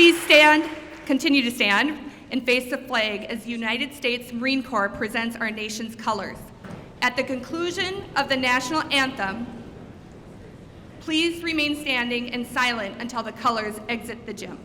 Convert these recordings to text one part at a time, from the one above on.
Please continue to stand, and face the flag as the United States Marine Corps presents our nation's colors. At the conclusion of the national anthem, please remain standing and silent until the colors exit the gym.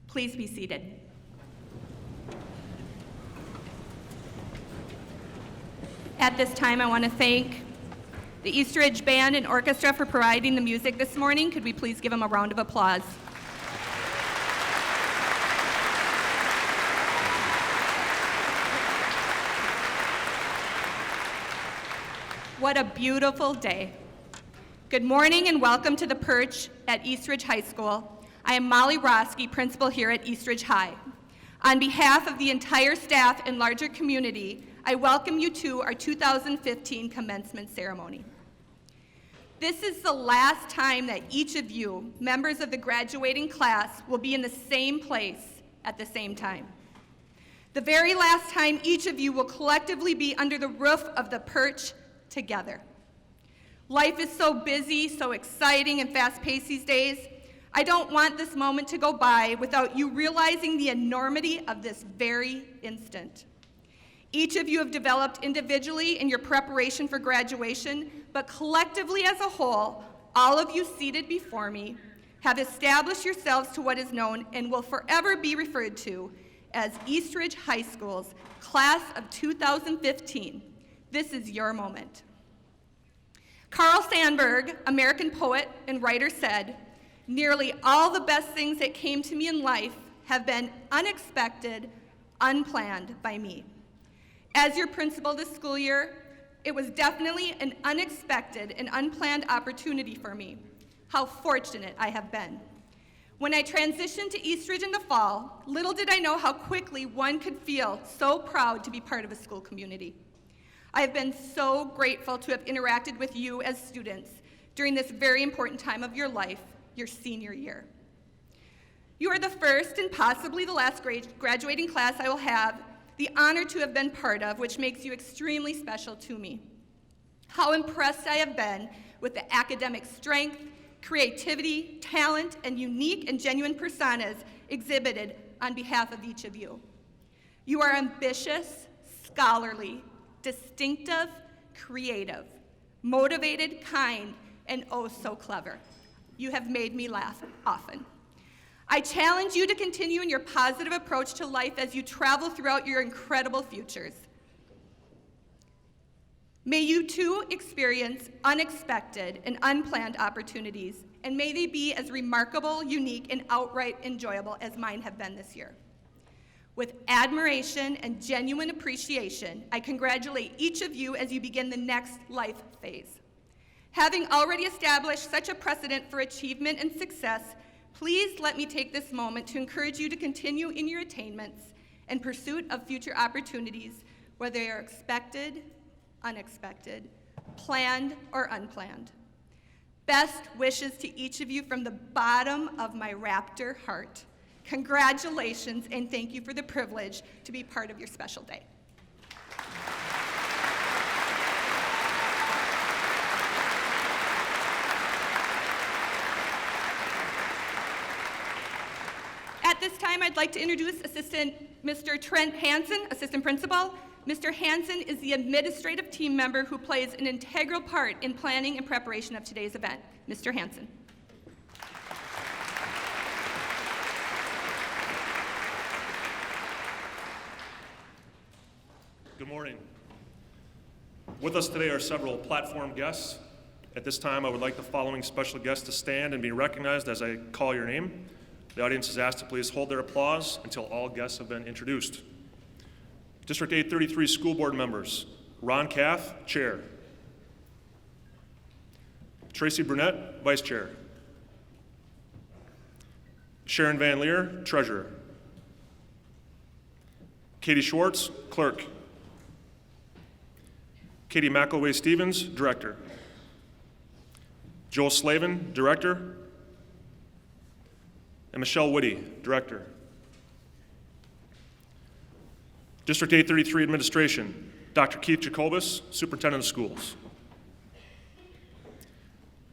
Please be seated. At this time, I want to thank the Eastridge Band and Orchestra for providing the music this morning. Could we please give them a round of applause? What a beautiful day. Good morning and welcome to the Perch at Eastridge High School. I am Molly Roski, principal here at Eastridge High. On behalf of the entire staff and larger community, I welcome you to our 2015 commencement ceremony. This is the last time that each of you, members of the graduating class, will be in the same place at the same time. The very last time each of you will collectively be under the roof of the Perch together. Life is so busy, so exciting, and fast-paced these days. I don't want this moment to go by without you realizing the enormity of this very instant. Each of you have developed individually in your preparation for graduation, but collectively as a whole, all of you seated before me have established yourselves to what is known and will forever be referred to as Eastridge High School's Class of 2015. This is your moment. Carl Sandburg, American poet and writer, said, "Nearly all the best things that came to me in life have been unexpected, unplanned by me." As your principal this school year, it was definitely an unexpected and unplanned opportunity for me. How fortunate I have been. When I transitioned to Eastridge in the fall, little did I know how quickly one could feel so proud to be part of a school community. I have been so grateful to have interacted with you as students during this very important time of your life, your senior year. You are the first and possibly the last graduating class I will have the honor to have been part of, which makes you extremely special to me. How impressed I have been with the academic strength, creativity, talent, and unique and genuine personas exhibited on behalf of each of you. You are ambitious, scholarly, distinctive, creative, motivated, kind, and oh so clever. You have made me laugh often. I challenge you to continue in your positive approach to life as you travel throughout your incredible futures. May you too experience unexpected and unplanned opportunities, and may they be as remarkable, unique, and outright enjoyable as mine have been this year. With admiration and genuine appreciation, I congratulate each of you as you begin the next life phase. Having already established such a precedent for achievement and success, please let me take this moment to encourage you to continue in your attainments and pursuit of future opportunities, whether they are expected, unexpected, planned, or unplanned. Best wishes to each of you from the bottom of my Raptor heart. Congratulations, and thank you for the privilege to be part of your special day. At this time, I'd like to introduce Assistant Mr. Trent Hansen, Assistant Principal. Mr. Hansen is the administrative team member who plays an integral part in planning and preparation of today's event. Mr. Hansen. Good morning. With us today are several platform guests. At this time, I would like the following special guests to stand and be recognized as I call your name. The audience is asked to please hold their applause until all guests have been introduced. District 833 School Board members, Ron Caff, Chair. Tracy Brunette, Vice Chair. Sharon Van Leer, Treasurer. Katie Schwartz, Clerk. Katie McElway-Stevens, Director. Joel Slavin, Director. And Michelle Whitty, Director. District 833 Administration, Dr. Keith Jacobus, Superintendent of Schools.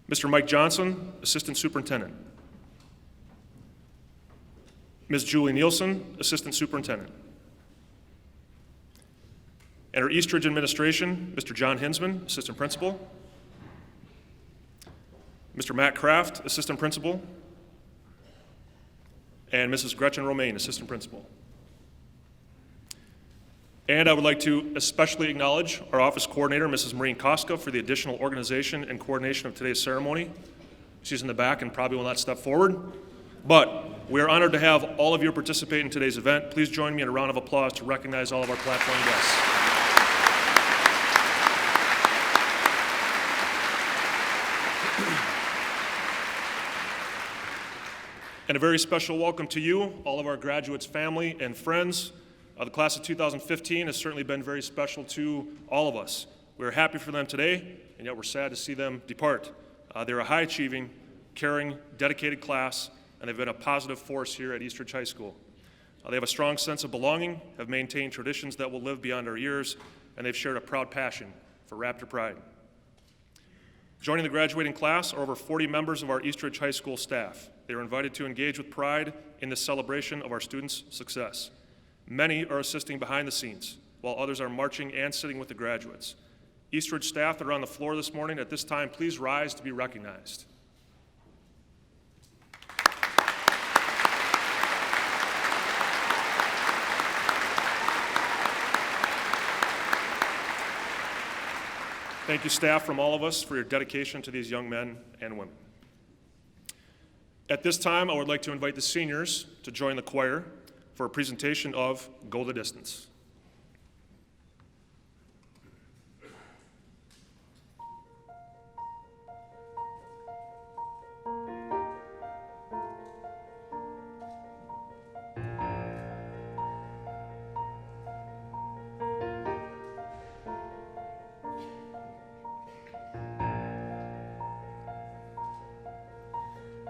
Mr. Mike Johnson, Assistant Superintendent. Ms. Julie Nielsen, Assistant Superintendent. And our Eastridge Administration, Mr. John Hinsman, Assistant Principal. Mr. Matt Kraft, Assistant Principal. And Mrs. Gretchen Romaine, Assistant Principal. And I would like to especially acknowledge our office coordinator, Mrs. Maureen Koska, for the additional organization and coordination of today's ceremony. She's in the back and probably will not step forward. But we are honored to have all of you participate in today's event. Please join me in a round of applause to recognize all of our platform guests. And a very special welcome to you, all of our graduates' family and friends. The class of 2015 has certainly been very special to all of us. We're happy for them today, and yet we're sad to see them depart. They're a high-achieving, caring, dedicated class, and they've been a positive force here at Eastridge High School. They have a strong sense of belonging, have maintained traditions that will live beyond our years, and they've shared a proud passion for Raptor Pride. Joining the graduating class are over 40 members of our Eastridge High School staff. They are invited to engage with pride in the celebration of our students' success. Many are assisting behind the scenes, while others are marching and sitting with the graduates. Eastridge staff that are on the floor this morning, at this time, please rise to be recognized. Thank you, staff, from all of us for your dedication to these young men and women. At this time, I would like to invite the seniors to join the choir for a presentation of Go the Distance.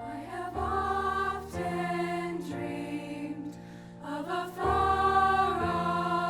I have often dreamed of a far-off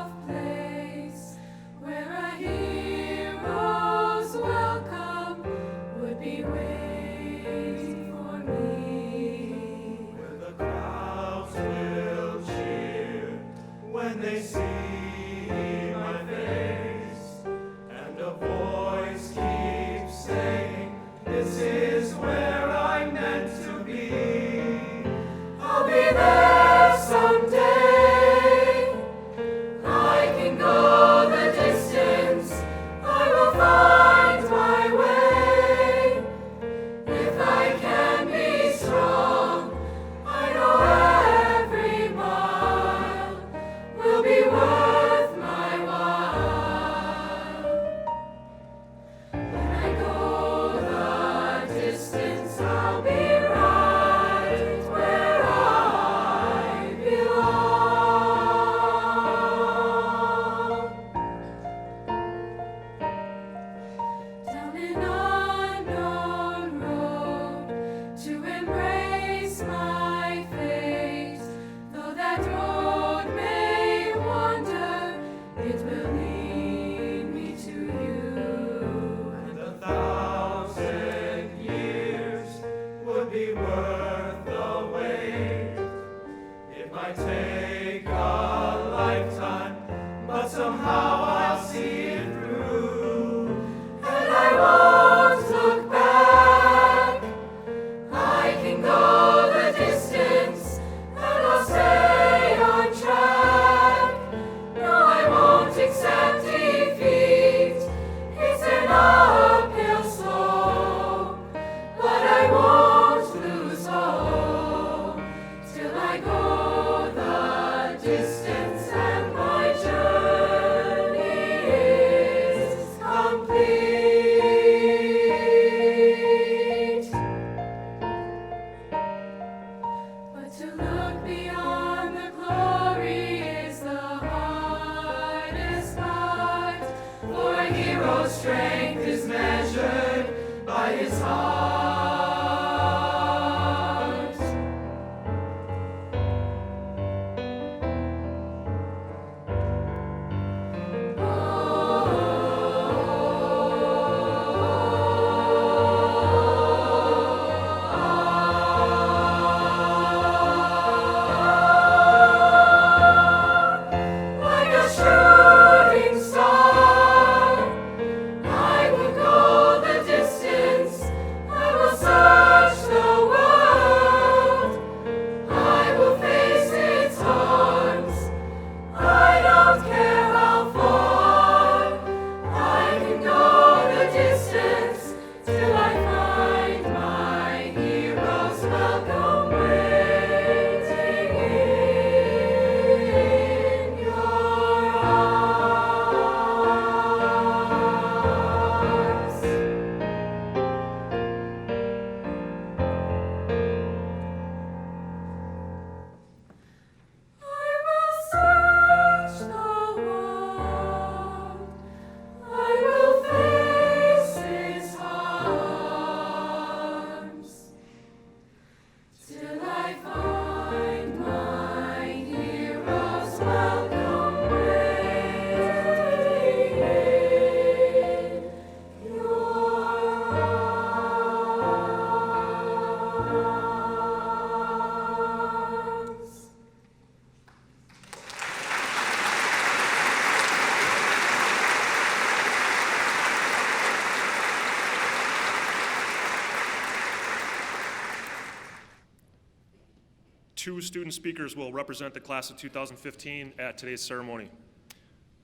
two student speakers will represent the class of 2015 at today's ceremony.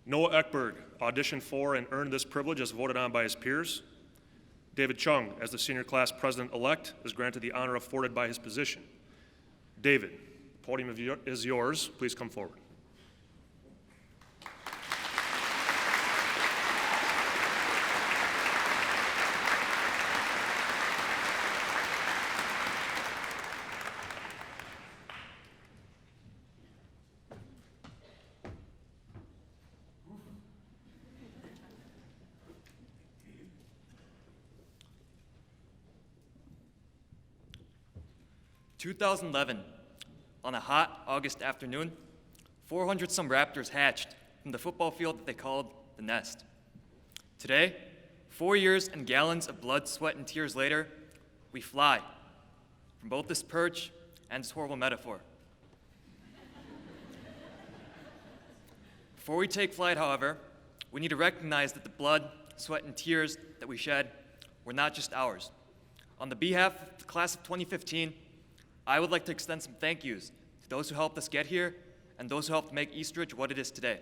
Noah Ekberg auditioned for and earned this privilege as voted on by his peers. David Chung, as the senior class president-elect, is granted the honor afforded by his position. David, the podium is yours. Please come forward. In 2011, on a hot August afternoon, 400-some raptors hatched from the football field that they called the nest. Today, 4 years and gallons of blood, sweat, and tears later, we fly from both this perch and this horrible metaphor. Before we take flight, however, we need to recognize that the blood, sweat, and tears that we shed were not just ours. On the behalf of the class of 2015, I would like to extend some thank yous to those who helped us get here and those who helped make Eastridge what it is today.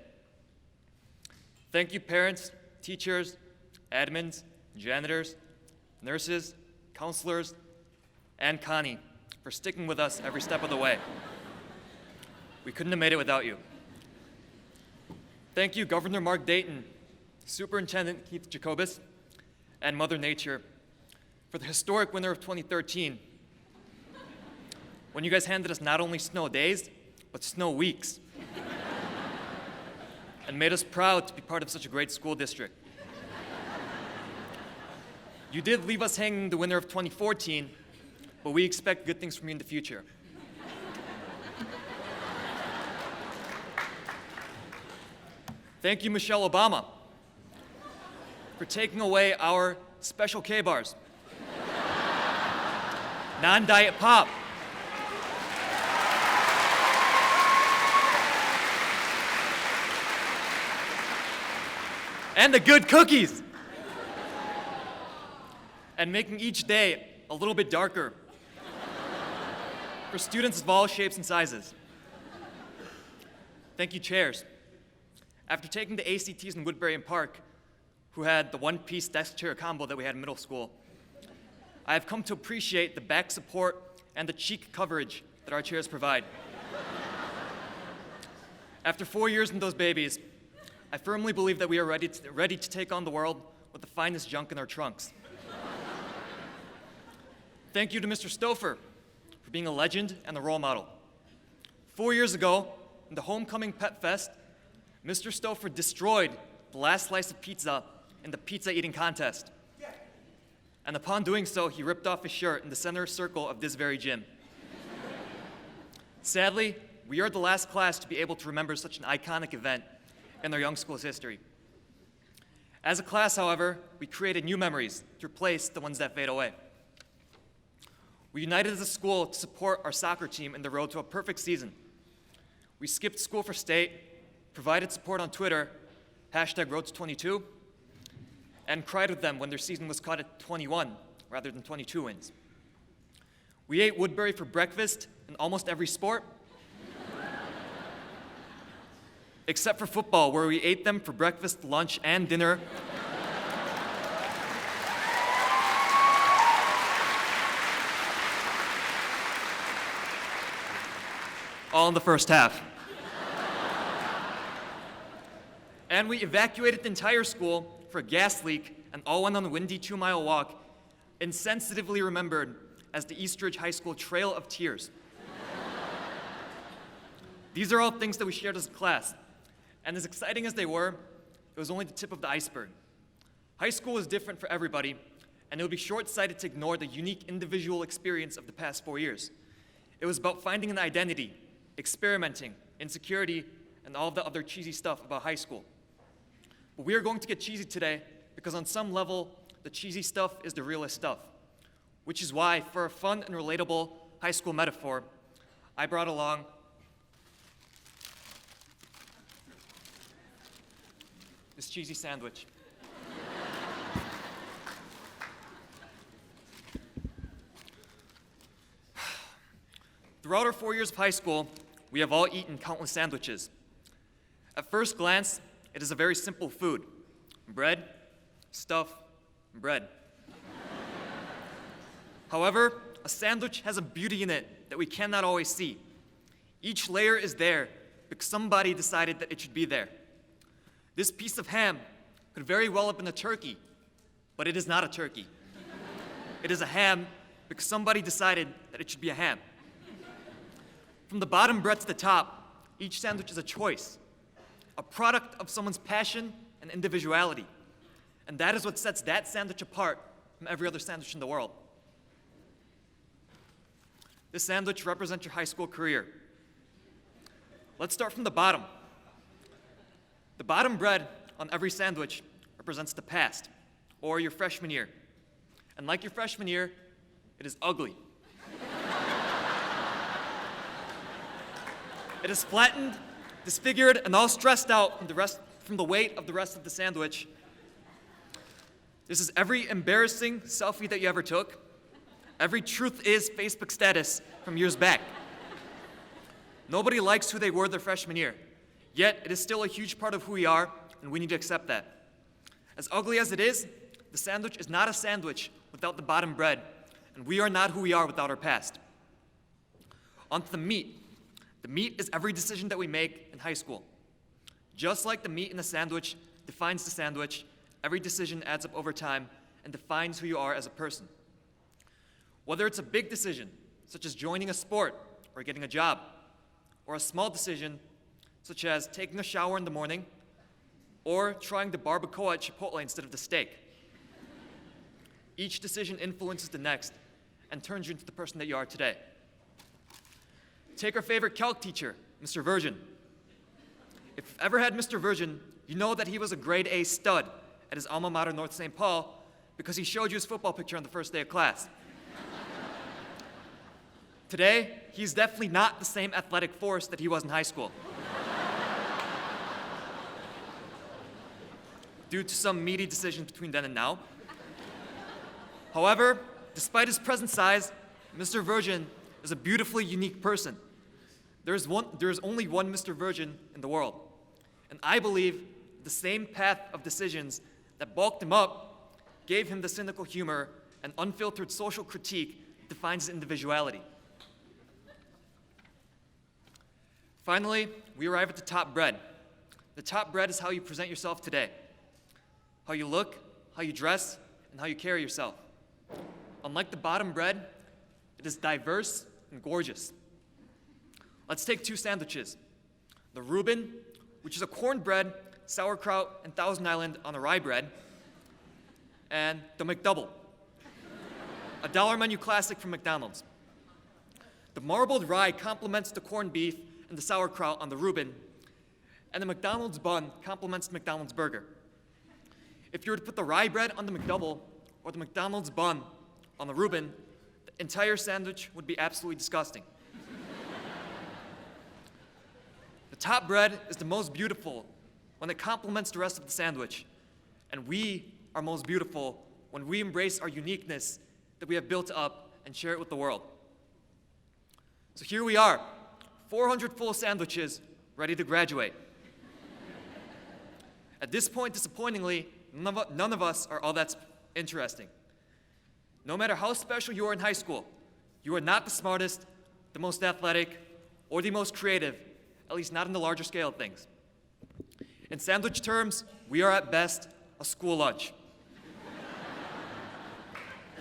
Thank you, parents, teachers, admins, janitors, nurses, counselors, and Connie for sticking with us every step of the way. We couldn't have made it without you. Thank you, Governor Mark Dayton, Superintendent Keith Jacobus, and Mother Nature for the historic winter of 2013, when you guys handed us not only snow days, but snow weeks, and made us proud to be part of such a great school district. You did leave us hanging the winter of 2014, but we expect good things from you in the future. Thank you, Michelle Obama, for taking away our special K-bars, non-diet pop, and the good cookies, and making each day a little bit darker for students of all shapes and sizes. Thank you, chairs. After taking the ACTs in Woodbury and Park, who had the one-piece desk chair combo that we had in middle school, I have come to appreciate the back support and the cheek coverage that our chairs provide. After 4 years in those babies, I firmly believe that we are ready to take on the world with the finest junk in our trunks. Thank you to Mr. Stouffer for being a legend and a role model. 4 years ago, in the Homecoming Pet Fest, Mr. Stouffer destroyed the last slice of pizza in the pizza eating contest. And upon doing so, he ripped off his shirt in the center circle of this very gym. Sadly, we are the last class to be able to remember such an iconic event in our young school's history. As a class, however, we created new memories to replace the ones that fade away. We united as a school to support our soccer team in the road to a perfect season. We skipped school for state, provided support on Twitter, #Road to22, and cried with them when their season was cut at 21 rather than 22 wins. We ate Woodbury for breakfast in almost every sport, except for football, where we ate them for breakfast, lunch, and dinner. All in the first half. And we evacuated the entire school for a gas leak and all went on a windy 2-mile walk, insensitively remembered as the Eastridge High School Trail of Tears. These are all things that we shared as a class, and as exciting as they were, it was only the tip of the iceberg. High school is different for everybody, and it would be short-sighted to ignore the unique individual experience of the past 4 years. It was about finding an identity, experimenting, insecurity, and all the other cheesy stuff about high school. But we are going to get cheesy today because on some level, the cheesy stuff is the realest stuff, which is why, for a fun and relatable high school metaphor, I brought along this cheesy sandwich. Throughout our 4 years of high school, we have all eaten countless sandwiches. At first glance, it is a very simple food: bread, stuff, bread. However, a sandwich has a beauty in it that we cannot always see. Each layer is there because somebody decided that it should be there. This piece of ham could very well have been a turkey, but it is not a turkey. It is a ham because somebody decided that it should be a ham. From the bottom bread to the top, each sandwich is a choice, a product of someone's passion and individuality. And that is what sets that sandwich apart from every other sandwich in the world. This sandwich represents your high school career. Let's start from the bottom. The bottom bread on every sandwich represents the past, or your freshman year. And like your freshman year, it is ugly. It is flattened, disfigured, and all stressed out from the weight of the rest of the sandwich. This is every embarrassing selfie that you ever took, every truth is Facebook status from years back. Nobody likes who they were their freshman year, yet it is still a huge part of who we are, and we need to accept that. As ugly as it is, the sandwich is not a sandwich without the bottom bread, and we are not who we are without our past. On to the meat. The meat is every decision that we make in high school. Just like the meat in the sandwich defines the sandwich, every decision adds up over time and defines who you are as a person. Whether it's a big decision, such as joining a sport or getting a job, or a small decision, such as taking a shower in the morning, or trying the barbacoa at Chipotle instead of the steak. Each decision influences the next and turns you into the person that you are today. Take our favorite calc teacher, Mr. Virgin. If you've ever had Mr. Virgin, you know that he was a grade A stud at his alma mater, North St. Paul, because he showed you his football picture on the first day of class. Today, he's definitely not the same athletic force that he was in high school. Due to some meaty decisions between then and now. However, despite his present size, Mr. Virgin is a beautifully unique person. There is only one Mr. Virgin in the world. And I believe the same path of decisions that bulked him up gave him the cynical humor and unfiltered social critique that defines his individuality. Finally, we arrive at the top bread. The top bread is how you present yourself today. How you look, how you dress, and how you carry yourself. Unlike the bottom bread, it is diverse and gorgeous. Let's take two sandwiches. The Reuben, which is a cornbread, sauerkraut, and Thousand Island on a rye bread, and the McDouble, a dollar menu classic from McDonald's. The marbled rye complements the corned beef and the sauerkraut on the Reuben, and the McDonald's bun complements the McDonald's burger. If you were to put the rye bread on the McDouble or the McDonald's bun on the Reuben, the entire sandwich would be absolutely disgusting. The top bread is the most beautiful when it complements the rest of the sandwich, and we are most beautiful when we embrace our uniqueness that we have built up and share it with the world. So here we are, 400 full sandwiches ready to graduate. At this point, disappointingly, none of us are all that interesting. No matter how special you are in high school, you are not the smartest, the most athletic, or the most creative, at least not in the larger scale of things. In sandwich terms, we are at best a school lunch.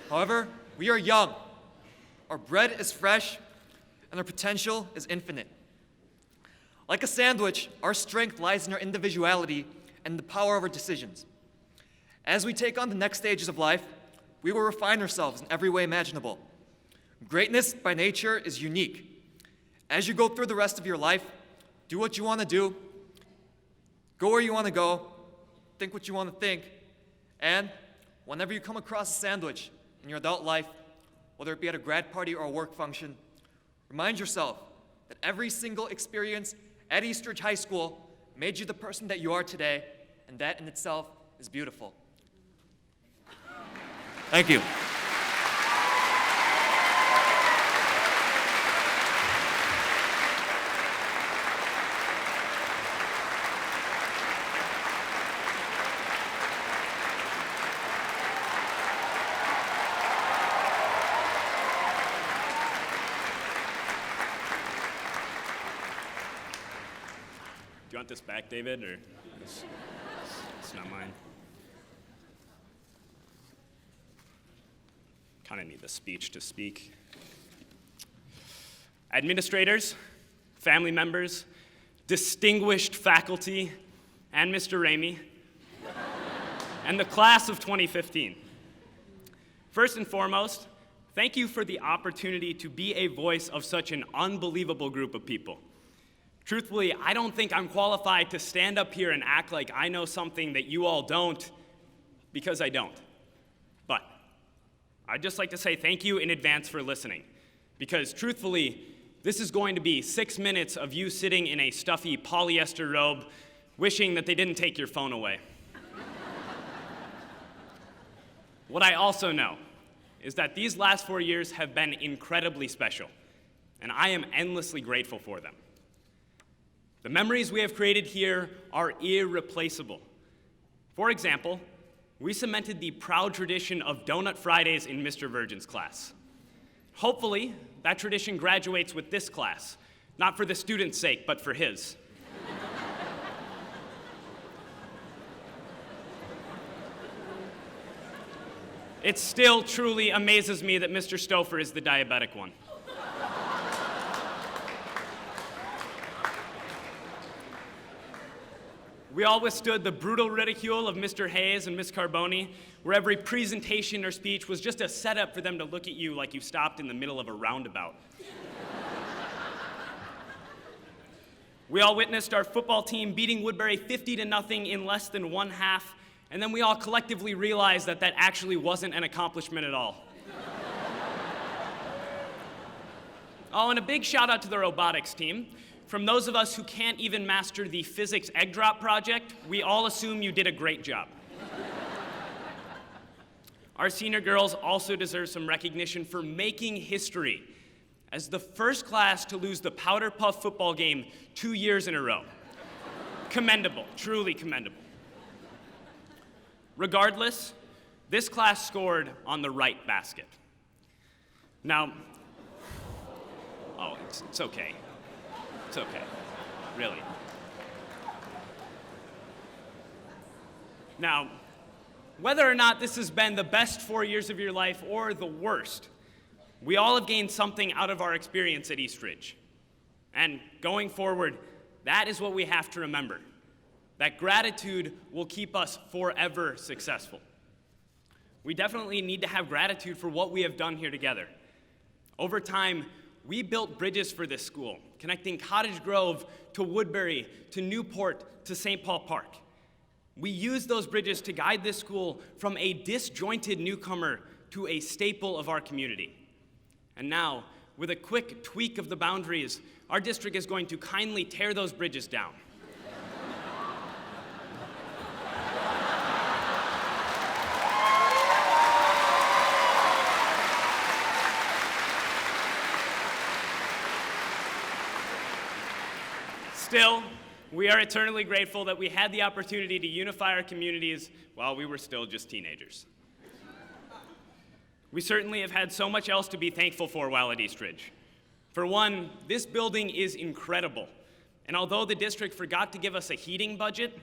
However, we are young, our bread is fresh, and our potential is infinite. Like a sandwich, our strength lies in our individuality and the power of our decisions. As we take on the next stages of life, we will refine ourselves in every way imaginable. Greatness by nature is unique. As you go through the rest of your life, do what you want to do, go where you want to go, think what you want to think, and whenever you come across a sandwich in your adult life, whether it be at a grad party or a work function, remind yourself that every single experience at Eastridge High School made you the person that you are today, and that in itself is beautiful. Thank you. this back, David, or it's not mine? Kind of need the speech to speak. Administrators, family members, distinguished faculty, and Mr. Ramey, and the class of 2015. First and foremost, thank you for the opportunity to be a voice of such an unbelievable group of people. Truthfully, I don't think I'm qualified to stand up here and act like I know something that you all don't, because I don't. But I'd just like to say thank you in advance for listening, because truthfully, this is going to be 6 minutes of you sitting in a stuffy polyester robe, wishing that they didn't take your phone away. What I also know is that these last 4 years have been incredibly special, and I am endlessly grateful for them. The memories we have created here are irreplaceable. For example, we cemented the proud tradition of Donut Fridays in Mr. Virgin's class. Hopefully, that tradition graduates with this class, not for the student's sake, but for his. It still truly amazes me that Mr. Stouffer is the diabetic one. We all withstood the brutal ridicule of Mr. Hayes and Miss Carboni, where every presentation or speech was just a setup for them to look at you like you stopped in the middle of a roundabout. We all witnessed our football team beating Woodbury 50-0 in less than one half, and then we all collectively realized that that actually wasn't an accomplishment at all. Oh, and a big shout out to the robotics team. From those of us who can't even master the physics egg drop project, we all assume you did a great job. Our senior girls also deserve some recognition for making history as the first class to lose the Powder Puff football game 2 years in a row. Commendable, truly commendable. Regardless, this class scored on the right basket. Now, oh, it's okay. It's okay, really. Now, whether or not this has been the best 4 years of your life or the worst, we all have gained something out of our experience at Eastridge. And going forward, that is what we have to remember, that gratitude will keep us forever successful. We definitely need to have gratitude for what we have done here together. Over time, we built bridges for this school, connecting Cottage Grove to Woodbury, to Newport, to St. Paul Park. We used those bridges to guide this school from a disjointed newcomer to a staple of our community. And now, with a quick tweak of the boundaries, our district is going to kindly tear those bridges down. Still, we are eternally grateful that we had the opportunity to unify our communities while we were still just teenagers. We certainly have had so much else to be thankful for while at Eastridge. For one, this building is incredible, and although the district forgot to give us a heating budget,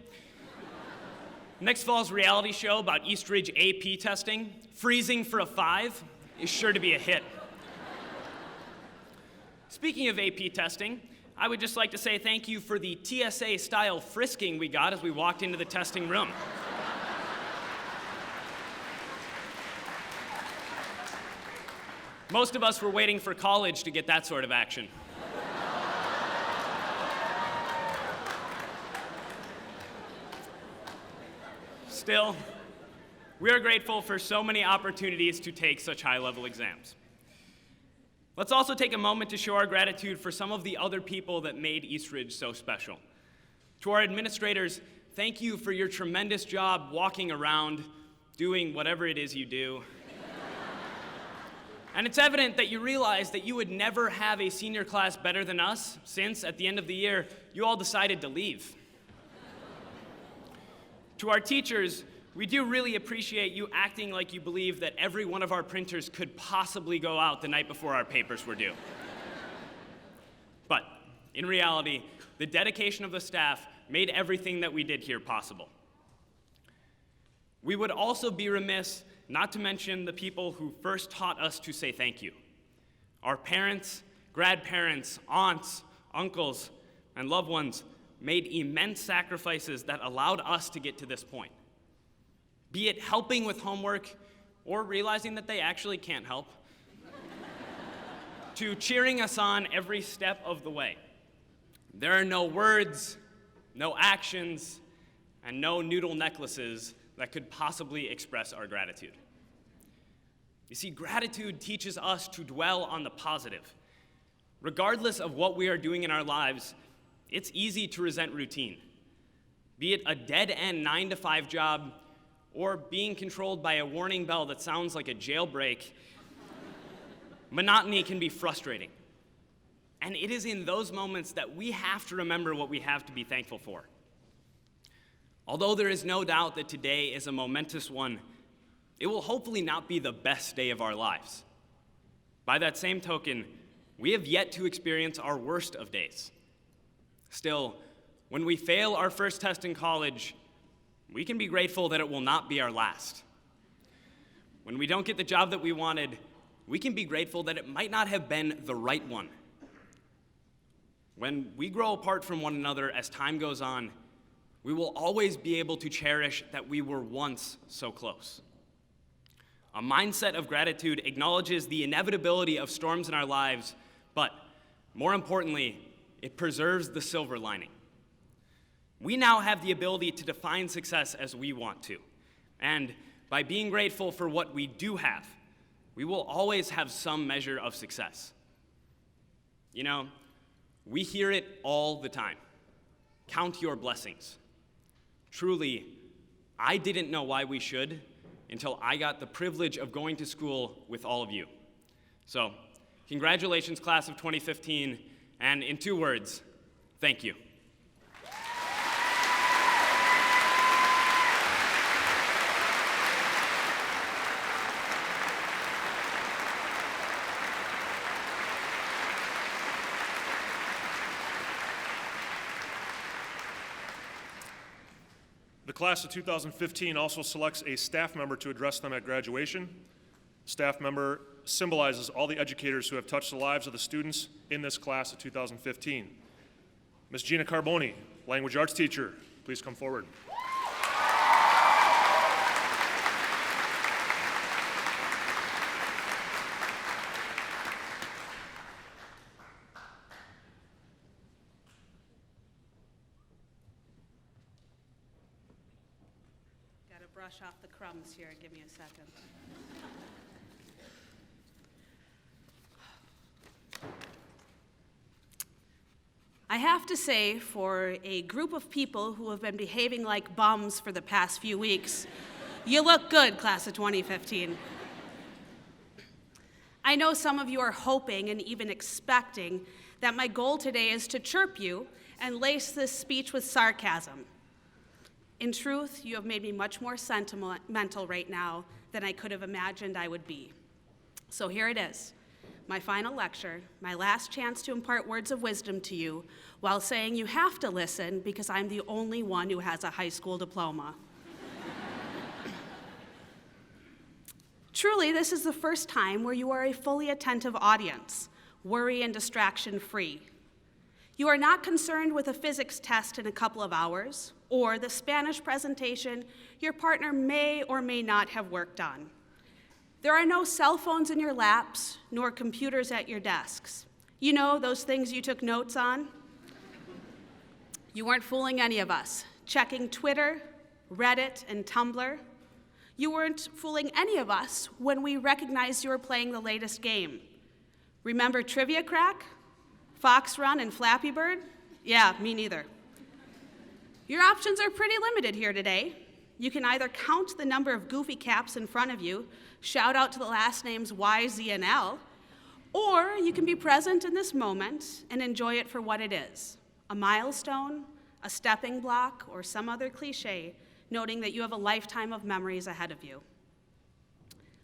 next fall's reality show about Eastridge AP testing, Freezing for a 5, is sure to be a hit. Speaking of AP testing, I would just like to say thank you for the TSA-style frisking we got as we walked into the testing room. Most of us were waiting for college to get that sort of action. Still, we are grateful for so many opportunities to take such high-level exams. Let's also take a moment to show our gratitude for some of the other people that made Eastridge so special. To our administrators, thank you for your tremendous job walking around, doing whatever it is you do. And it's evident that you realize that you would never have a senior class better than us, since at the end of the year, you all decided to leave. To our teachers, we do really appreciate you acting like you believe that every one of our printers could possibly go out the night before our papers were due. But in reality, the dedication of the staff made everything that we did here possible. We would also be remiss not to mention the people who first taught us to say thank you. Our parents, grandparents, aunts, uncles, and loved ones made immense sacrifices that allowed us to get to this point. Be it helping with homework or realizing that they actually can't help, to cheering us on every step of the way. There are no words, no actions, and no noodle necklaces that could possibly express our gratitude. You see, gratitude teaches us to dwell on the positive. Regardless of what we are doing in our lives, it's easy to resent routine. Be it a dead-end 9-to-5 job or being controlled by a warning bell that sounds like a jailbreak, monotony can be frustrating. And it is in those moments that we have to remember what we have to be thankful for. Although there is no doubt that today is a momentous one, it will hopefully not be the best day of our lives. By that same token, we have yet to experience our worst of days. Still, when we fail our first test in college, we can be grateful that it will not be our last. When we don't get the job that we wanted, we can be grateful that it might not have been the right one. When we grow apart from one another as time goes on, we will always be able to cherish that we were once so close. A mindset of gratitude acknowledges the inevitability of storms in our lives, but more importantly, it preserves the silver lining. We now have the ability to define success as we want to, and by being grateful for what we do have, we will always have some measure of success. You know, we hear it all the time. Count your blessings. Truly, I didn't know why we should until I got the privilege of going to school with all of you. So, congratulations, class of 2015, and in 2 words, thank you. The class of 2015 also selects a staff member to address them at graduation. Staff member symbolizes all the educators who have touched the lives of the students in this class of 2015. Ms. Gina Carboni, language arts teacher, please come forward. Brush off the crumbs here. Give me a second. I have to say, for a group of people who have been behaving like bums for the past few weeks, you look good, class of 2015. I know some of you are hoping and even expecting that my goal today is to chirp you and lace this speech with sarcasm. In truth, you have made me much more sentimental right now than I could have imagined I would be. So here it is, my final lecture, my last chance to impart words of wisdom to you while saying you have to listen because I'm the only one who has a high school diploma. Truly, this is the first time where you are a fully attentive audience, worry and distraction free. You are not concerned with a physics test in a couple of hours, or the Spanish presentation your partner may or may not have worked on. There are no cell phones in your laps, nor computers at your desks. You know, those things you took notes on? You weren't fooling any of us, checking Twitter, Reddit, and Tumblr. You weren't fooling any of us when we recognized you were playing the latest game. Remember Trivia Crack, Fox Run, and Flappy Bird? Yeah, me neither. Your options are pretty limited here today. You can either count the number of goofy caps in front of you, shout out to the last names Y, Z, and L, or you can be present in this moment and enjoy it for what it is, a milestone, a stepping block, or some other cliche, noting that you have a lifetime of memories ahead of you.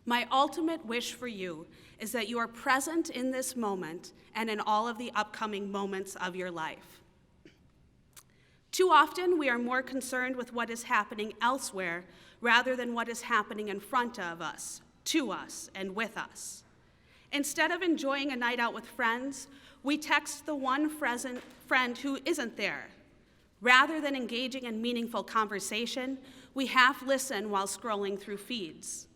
My ultimate wish for you is that you are present in this moment and in all of the upcoming moments of your life. Too often, we are more concerned with what is happening elsewhere rather than what is happening in front of us, to us, and with us. Instead of enjoying a night out with friends, we text the one friend who isn't there. Rather than engaging in meaningful conversation, we half listen while scrolling through feeds.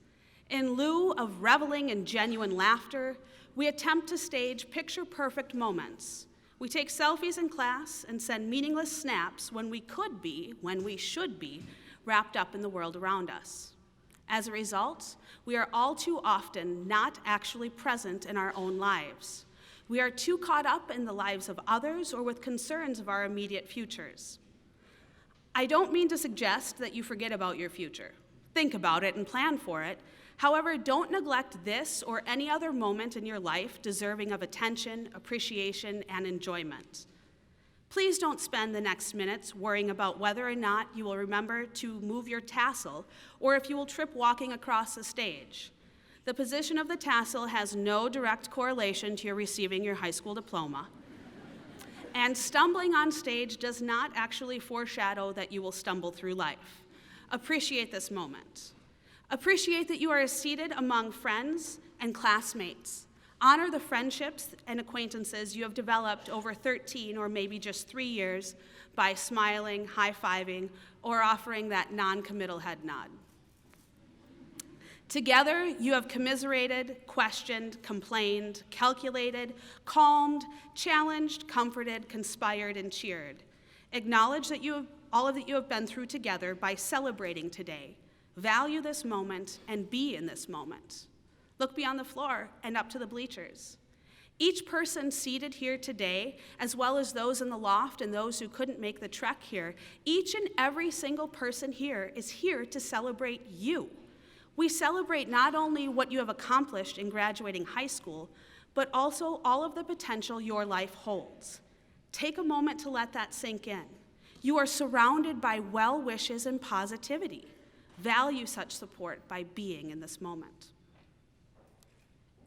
In lieu of reveling in genuine laughter, we attempt to stage picture-perfect moments. We take selfies in class and send meaningless snaps when we should be, wrapped up in the world around us. As a result, we are all too often not actually present in our own lives. We are too caught up in the lives of others or with concerns of our immediate futures. I don't mean to suggest that you forget about your future. Think about it and plan for it. However, don't neglect this or any other moment in your life deserving of attention, appreciation, and enjoyment. Please don't spend the next minutes worrying about whether or not you will remember to move your tassel or if you will trip walking across the stage. The position of the tassel has no direct correlation to your receiving your high school diploma. And stumbling on stage does not actually foreshadow that you will stumble through life. Appreciate this moment. Appreciate that you are seated among friends and classmates. Honor the friendships and acquaintances you have developed over 13 or maybe just 3 years by smiling, high-fiving, or offering that non-committal head nod. Together, you have commiserated, questioned, complained, calculated, calmed, challenged, comforted, conspired, and cheered. Acknowledge that all of that you have been through together by celebrating today. Value this moment and be in this moment. Look beyond the floor and up to the bleachers. Each person seated here today, as well as those in the loft and those who couldn't make the trek here, each and every single person here is here to celebrate you. We celebrate not only what you have accomplished in graduating high school, but also all of the potential your life holds. Take a moment to let that sink in. You are surrounded by well wishes and positivity. Value such support by being in this moment.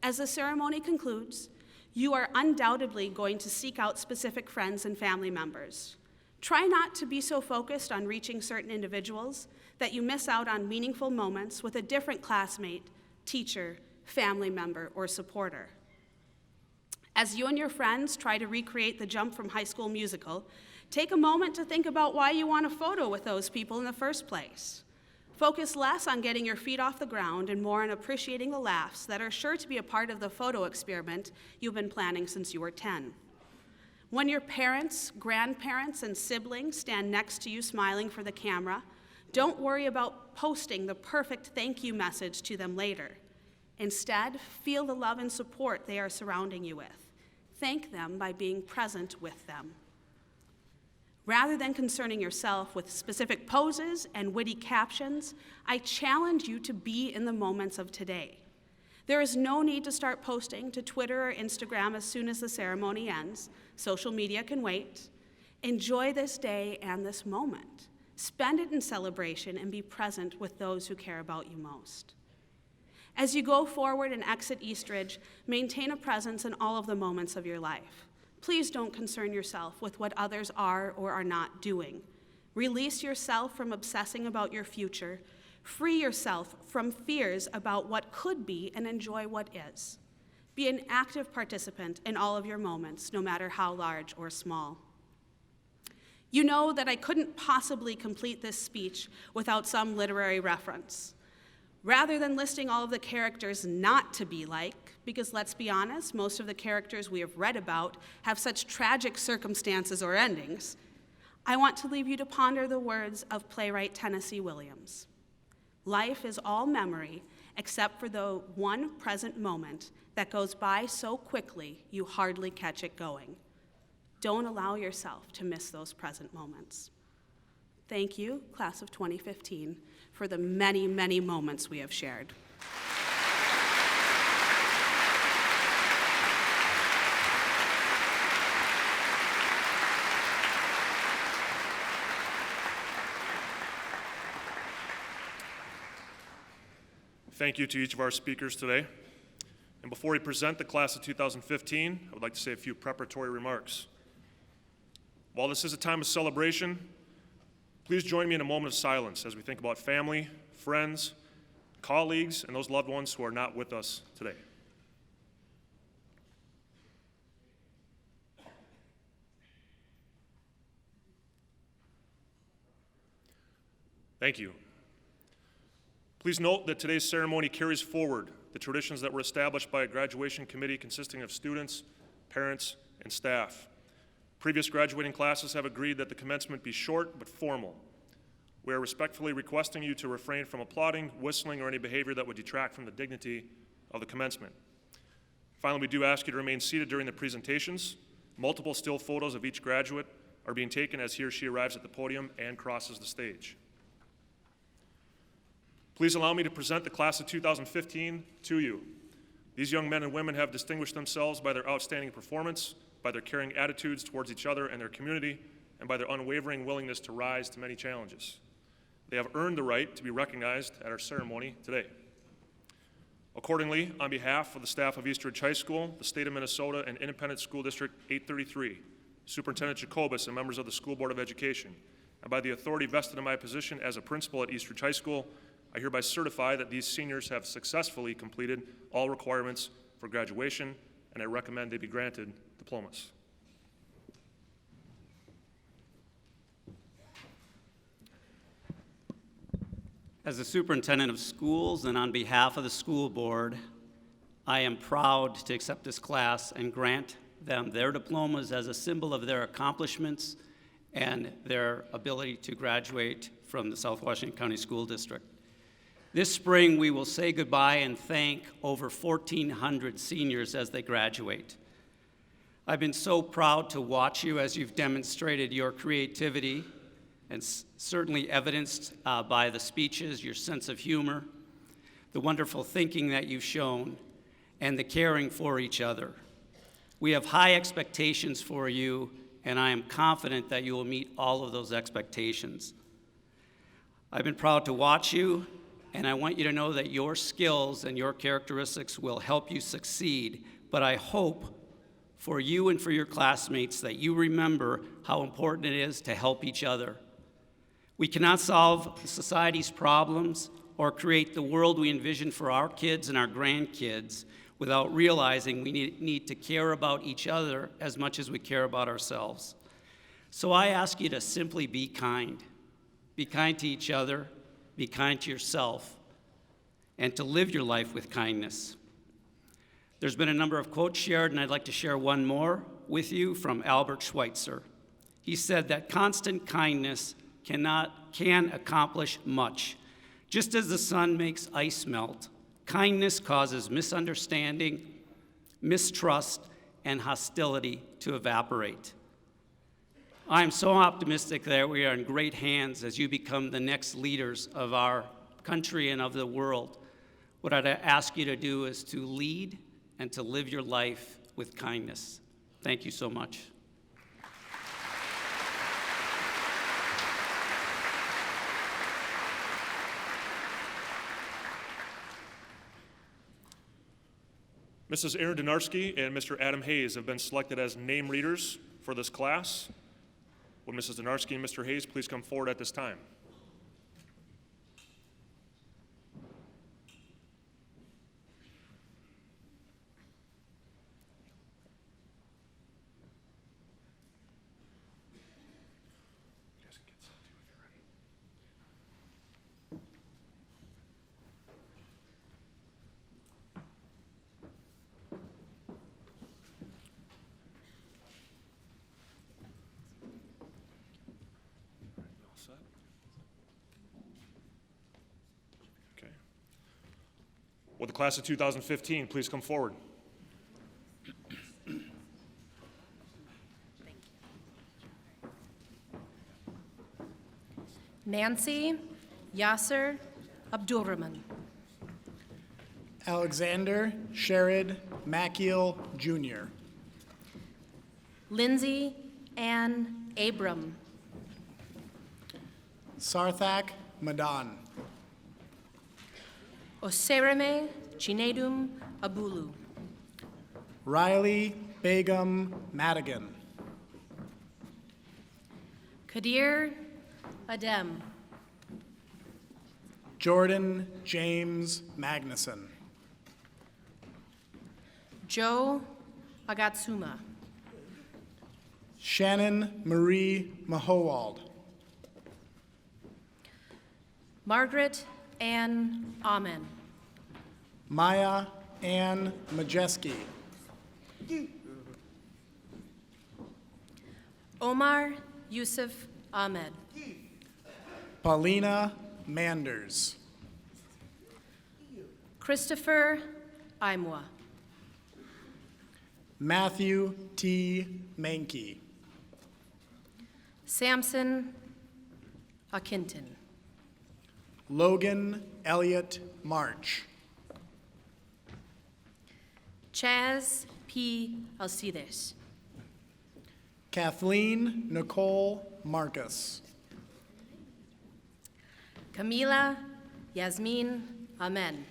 As the ceremony concludes, you are undoubtedly going to seek out specific friends and family members. Try not to be so focused on reaching certain individuals that you miss out on meaningful moments with a different classmate, teacher, family member, or supporter. As you and your friends try to recreate the Jump from High School musical, take a moment to think about why you want a photo with those people in the first place. Focus less on getting your feet off the ground and more on appreciating the laughs that are sure to be a part of the photo experiment you've been planning since you were 10. When your parents, grandparents, and siblings stand next to you smiling for the camera, don't worry about posting the perfect thank you message to them later. Instead, feel the love and support they are surrounding you with. Thank them by being present with them. Rather than concerning yourself with specific poses and witty captions, I challenge you to be in the moments of today. There is no need to start posting to Twitter or Instagram as soon as the ceremony ends. Social media can wait. Enjoy this day and this moment. Spend it in celebration and be present with those who care about you most. As you go forward and exit Eastridge, maintain a presence in all of the moments of your life. Please don't concern yourself with what others are or are not doing. Release yourself from obsessing about your future. Free yourself from fears about what could be and enjoy what is. Be an active participant in all of your moments, no matter how large or small. You know that I couldn't possibly complete this speech without some literary reference. Rather than listing all of the characters not to be like, because let's be honest, most of the characters we have read about have such tragic circumstances or endings, I want to leave you to ponder the words of playwright Tennessee Williams. Life is all memory except for the one present moment that goes by so quickly you hardly catch it going. Don't allow yourself to miss those present moments. Thank you, class of 2015, for the many, many moments we have shared. Thank you to each of our speakers today. And before we present the class of 2015, I would like to say a few preparatory remarks. While this is a time of celebration, Please join me in a moment of silence as we think about family, friends, colleagues, and those loved ones who are not with us today. Thank you. Please note that today's ceremony carries forward the traditions that were established by a graduation committee consisting of students, parents, and staff. Previous graduating classes have agreed that the commencement be short but formal. We are respectfully requesting you to refrain from applauding, whistling, or any behavior that would detract from the dignity of the commencement. Finally, we do ask you to remain seated during the presentations. Multiple still photos of each graduate are being taken as he or she arrives at the podium and crosses the stage. Please allow me to present the class of 2015 to you. These young men and women have distinguished themselves by their outstanding performance, by their caring attitudes towards each other and their community, and by their unwavering willingness to rise to many challenges. They have earned the right to be recognized at our ceremony today. Accordingly, on behalf of the staff of Eastridge High School, the State of Minnesota, and Independent School District 833, Superintendent Jacobus and members of the School Board of Education, and by the authority vested in my position as a principal at Eastridge High School, I hereby certify that these seniors have successfully completed all requirements for graduation, and I recommend they be granted diplomas. As the superintendent of schools and on behalf of the school board, I am proud to accept this class and grant them their diplomas as a symbol of their accomplishments and their ability to graduate from the South Washington County School District. This spring, we will say goodbye and thank over 1,400 seniors as they graduate. I've been so proud to watch you as you've demonstrated your creativity, and certainly evidenced by the speeches, your sense of humor, the wonderful thinking that you've shown, and the caring for each other. We have high expectations for you, and I am confident that you will meet all of those expectations. I've been proud to watch you, and I want you to know that your skills and your characteristics will help you succeed, but I hope for you and for your classmates that you remember how important it is to help each other. We cannot solve society's problems or create the world we envision for our kids and our grandkids without realizing we need to care about each other as much as we care about ourselves. So I ask you to simply be kind. Be kind to each other, be kind to yourself, and to live your life with kindness. There's been a number of quotes shared, and I'd like to share one more with you from Albert Schweitzer. He said that constant kindness can accomplish much. Just as the sun makes ice melt, kindness causes misunderstanding, mistrust, and hostility to evaporate. I'm so optimistic that we are in great hands as you become the next leaders of our country and of the world. What I'd ask you to do is to lead and to live your life with kindness. Thank you so much. Mrs. Erin Donarski and Mr. Adam Hayes have been selected as name readers for this class. Would Mrs. Donarski and Mr. Hayes please come forward at this time? Okay. Will the class of 2015 please come forward? Nancy Yasser Abdulrahman. Alexander Sherrod Maciel Jr. Lindsay Ann Abram. Sarthak Madan. Osereme Chinedum Abulu. Riley Begum Madigan. Kadir Adem. Jordan James Magnuson. Joe Agatsuma. Shannon Marie Mahowald. Margaret Ann Amen. Maya Ann Majeski. Omar Yusuf Ahmed. Paulina Manders. Christopher Imwa. Matthew T. Mankey. Samson Akinton. Logan Elliott March. Chaz P. Alcides. Kathleen Nicole Marcus. Camila Yasmin Amen.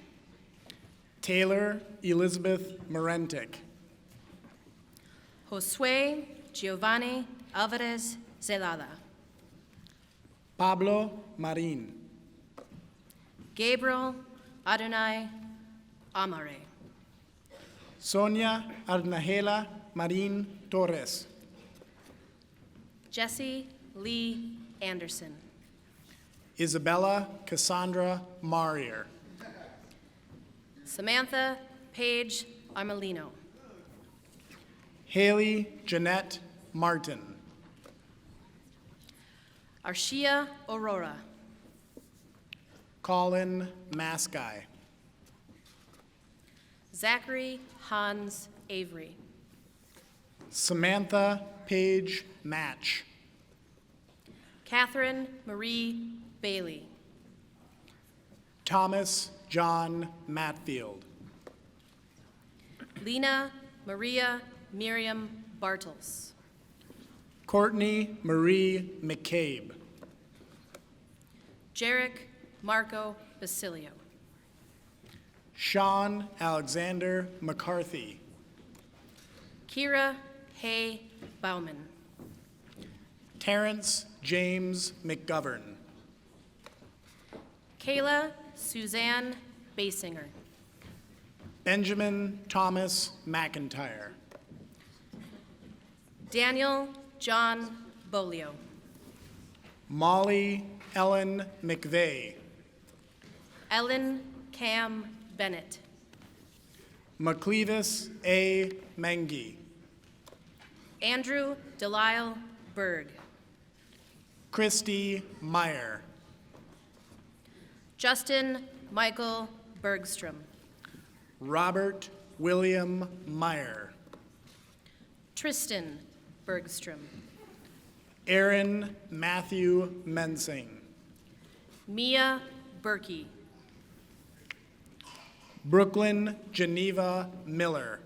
Taylor Elizabeth Morentic. Josue Giovanni Alvarez Zelada. Pablo Marin. Gabriel Adonai Amare. Sonia Arnahela Marin Torres. Jesse Lee Anderson. Isabella Cassandra Marier. Samantha Paige Armelino. Haley Jeanette Martin. Arshia Aurora. Colin Maskai. Zachary Hans Avery. Samantha Page Match. Catherine Marie Bailey. Thomas John Matfield. Lena Maria Miriam Bartels. Courtney Marie McCabe. Jarek Marco Basilio. Sean Alexander McCarthy. Kira Hay Bauman. Terrence James McGovern. Kayla Suzanne Basinger. Benjamin Thomas McIntyre. Daniel John Bolio. Molly Ellen McVeigh. Ellen Cam Bennett. McLevis A. Mengi. Andrew Delisle Berg. Christy Meyer. Justin Michael Bergstrom. Robert William Meyer. Tristan Bergstrom. Aaron Matthew Mensing. Mia Berkey. Brooklyn Geneva Miller.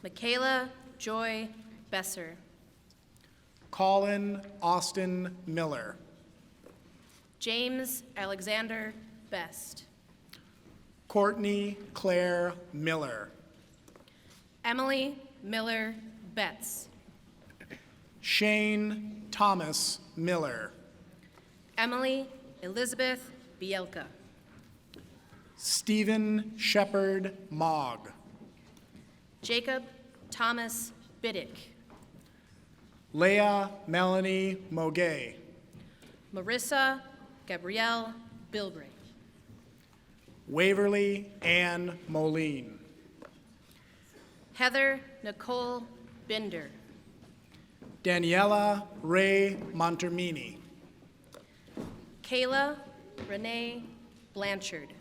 Michaela Joy Besser. Colin Austin Miller. James Alexander Best. Courtney Claire Miller. Emily Miller Betts. Shane Thomas Miller. Emily Elizabeth Bielka. Stephen Shepard Mogg. Jacob Thomas Biddick. Leah Melanie Mogay. Marissa Gabrielle Bilbray. Waverly Ann Moline. Heather Nicole Binder. Daniela Ray Montermini. Kayla Renee Blanchard.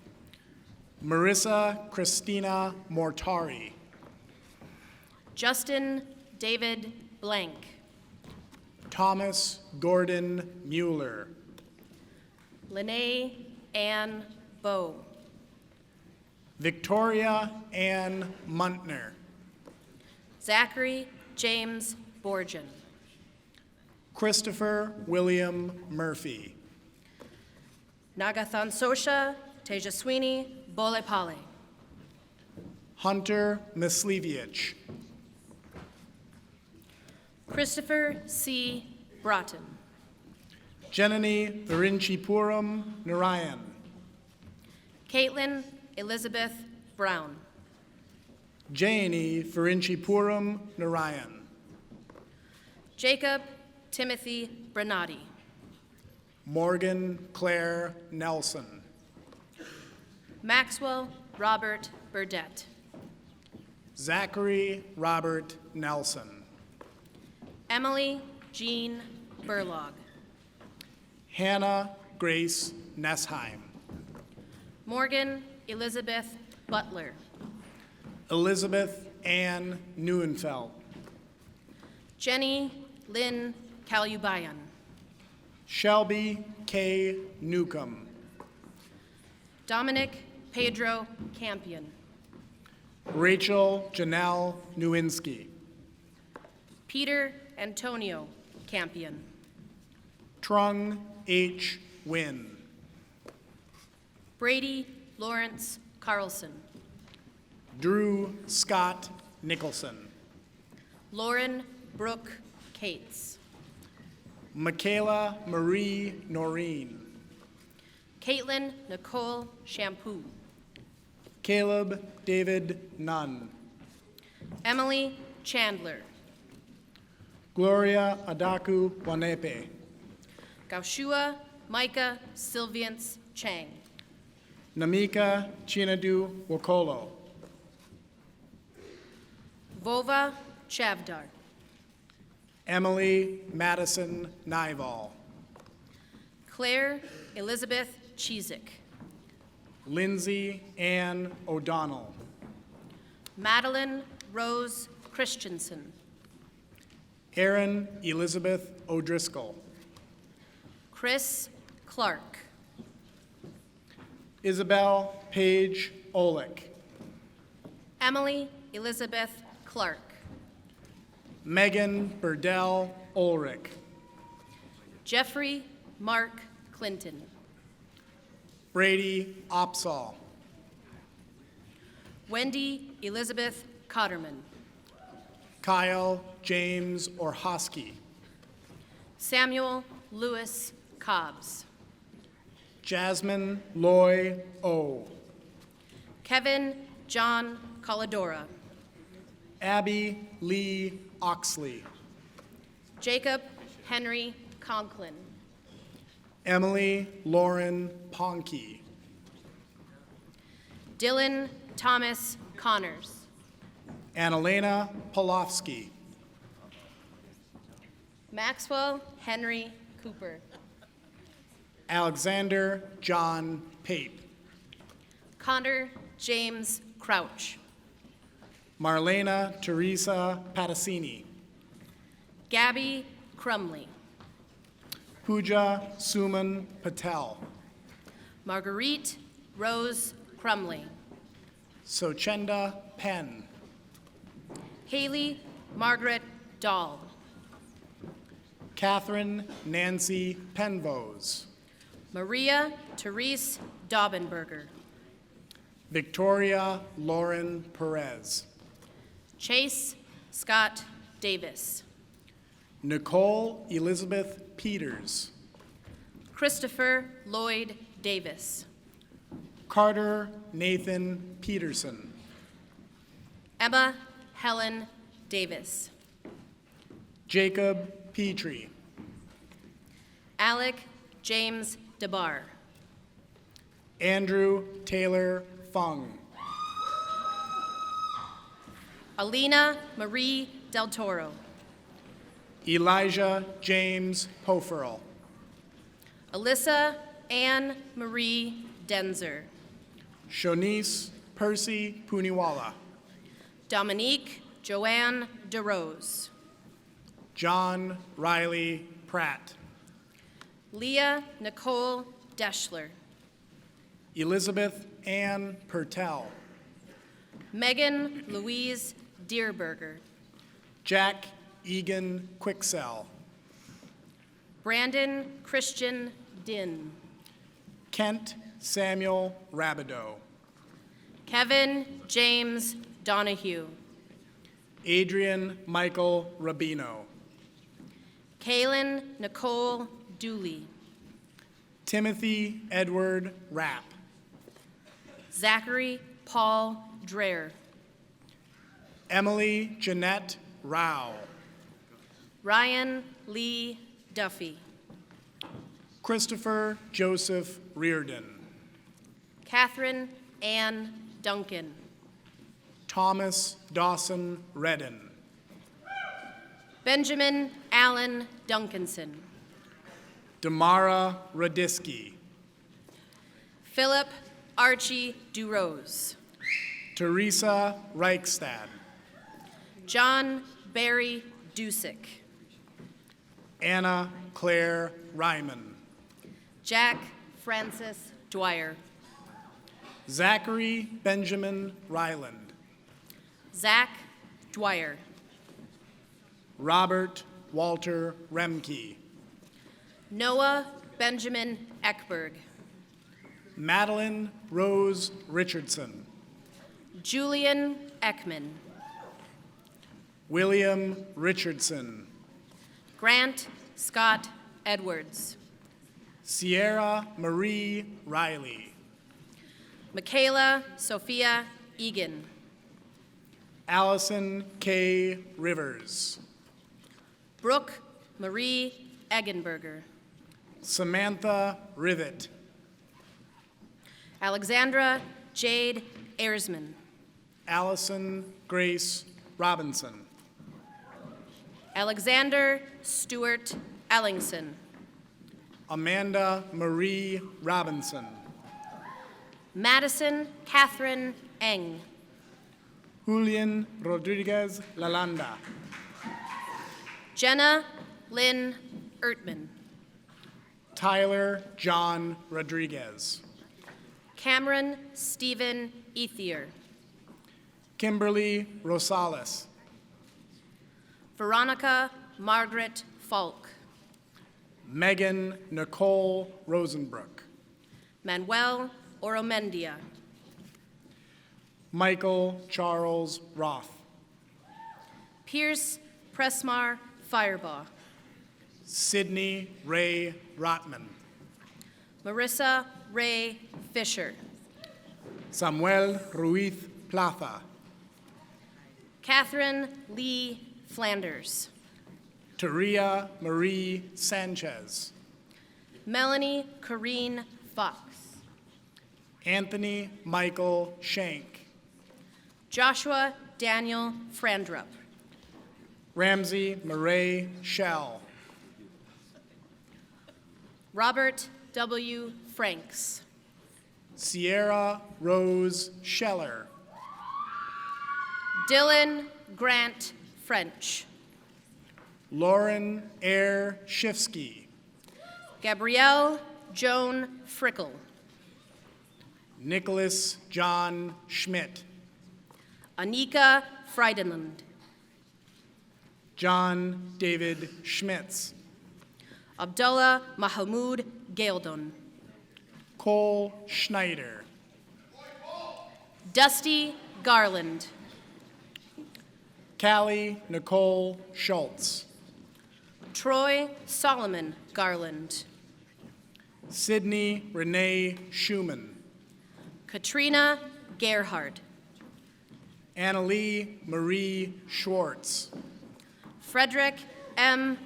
Marissa Christina Mortari. Justin David Blank. Thomas Gordon Mueller. Lene Ann Bowe. Victoria Ann Muntner. Zachary James Borgen. Christopher William Murphy. Nagathansosha Tejaswini Bolepale. Hunter Misleviich. Christopher C. Broughton. Janani Virinchipuram Narayan. Caitlin Elizabeth Brown. Jayani Virinchipuram Narayan. Jacob Timothy Bernardi. Morgan Claire Nelson. Maxwell Robert Burdett. Zachary Robert Nelson. Emily Jean Burlog. Hannah Grace Nesheim. Morgan Elizabeth Butler. Elizabeth Ann Neuenfeld. Jenny Lynn Kalubayan. Shelby K. Newcomb. Dominic Pedro Campion. Rachel Janelle Nowinski. Peter Antonio Campion. Trung H. Wynn. Brady Lawrence Carlson. Drew Scott Nicholson. Lauren Brooke Cates. Michaela Marie Noreen. Caitlin Nicole Shampoo. Caleb David Nunn. Emily Chandler. Gloria Adaku Wanepe. Gaushua Micah Sylviance Chang. Namika Chinadu Wokolo. Vova Chavdar. Emily Madison Nival. Claire Elizabeth Chizik. Lindsay Ann O'Donnell. Madeline Rose Christensen. Erin Elizabeth O'Driscoll. Chris Clark. Isabel Paige Olick. Emily Elizabeth Clark. Megan Burdell Ulrich. Jeffrey Mark Clinton. Brady Opsall. Wendy Elizabeth Cotterman. Kyle James Orhosky. Samuel Lewis Cobbs. Jasmine Loy O. Kevin John Colladora. Abby Lee Oxley. Jacob Henry Conklin. Emily Lauren Ponke. Dylan Thomas Connors. Annalena Polofsky. Maxwell Henry Cooper. Alexander John Pape. Connor James Crouch. Marlena Teresa Patasini. Gabby Crumley. Pooja Suman Patel. Marguerite Rose Crumley. Sochenda Penn. Haley Margaret Dahl. Catherine Nancy Penvose. Maria Therese Daubenberger. Victoria Lauren Perez. Chase Scott Davis. Nicole Elizabeth Peters. Christopher Lloyd Davis. Carter Nathan Peterson. Emma Helen Davis. Jacob Petrie. Alec James DeBar. Andrew Taylor Fung. Alina Marie Del Toro. Elijah James Poferl. Alyssa Anne Marie Denzer. Shonice Percy Puniwala. Dominique Joanne DeRose. John Riley Pratt. Leah Nicole Deschler. Elizabeth Ann Pertel. Megan Louise Deerberger. Jack Egan Quicksell. Brandon Christian Din. Kent Samuel Rabideau. Kevin James Donahue. Adrian Michael Rabino. Kaylin Nicole Dooley. Timothy Edward Rapp. Zachary Paul Dreher. Emily Jeanette Rao. Ryan Lee Duffy. Christopher Joseph Reardon. Catherine Ann Duncan. Thomas Dawson Redden. Benjamin Allen Duncanson. Damara Radisky. Philip Archie DuRose. Teresa Reichstad. John Barry Dusick. Anna Claire Ryman. Jack Francis Dwyer. Zachary Benjamin Ryland. Zach Dwyer. Robert Walter Remke. Noah Benjamin Ekberg. Madeline Rose Richardson. Julian Ekman. William Richardson. Grant Scott Edwards. Sierra Marie Riley. Michaela Sophia Egan. Allison K. Rivers. Brooke Marie Eggenberger. Samantha Rivet. Alexandra Jade Ayersman. Allison Grace Robinson. Alexander Stewart Ellingson. Amanda Marie Robinson. Madison Catherine Eng. Julian Rodriguez Lalanda. Jenna Lynn Ertman. Tyler John Rodriguez. Cameron Stephen Ethier. Kimberly Rosales. Veronica Margaret Falk. Megan Nicole Rosenbrook. Manuel Oromendia. Michael Charles Roth. Pierce Pressmar Firebaugh. Sydney Ray Rotman. Marissa Ray Fisher. Samuel Ruiz Plaza. Catherine Lee Flanders. Taria Marie Sanchez. Melanie Corrine Fox. Anthony Michael Shank. Joshua Daniel Frandrup. Ramsey Murray Shell. Robert W. Franks. Sierra Rose Scheller. Dylan Grant French. Lauren Air Shifsky. Gabrielle Joan Frickel. Nicholas John Schmidt. Anika Freidenland. John David Schmitz. Abdullah Mahmoud Gaildon. Cole Schneider. Dusty Garland. Callie Nicole Schultz. Troy Solomon Garland. Sydney Renee Schumann. Katrina Gerhardt. Annalie Marie Schwartz. Frederick M.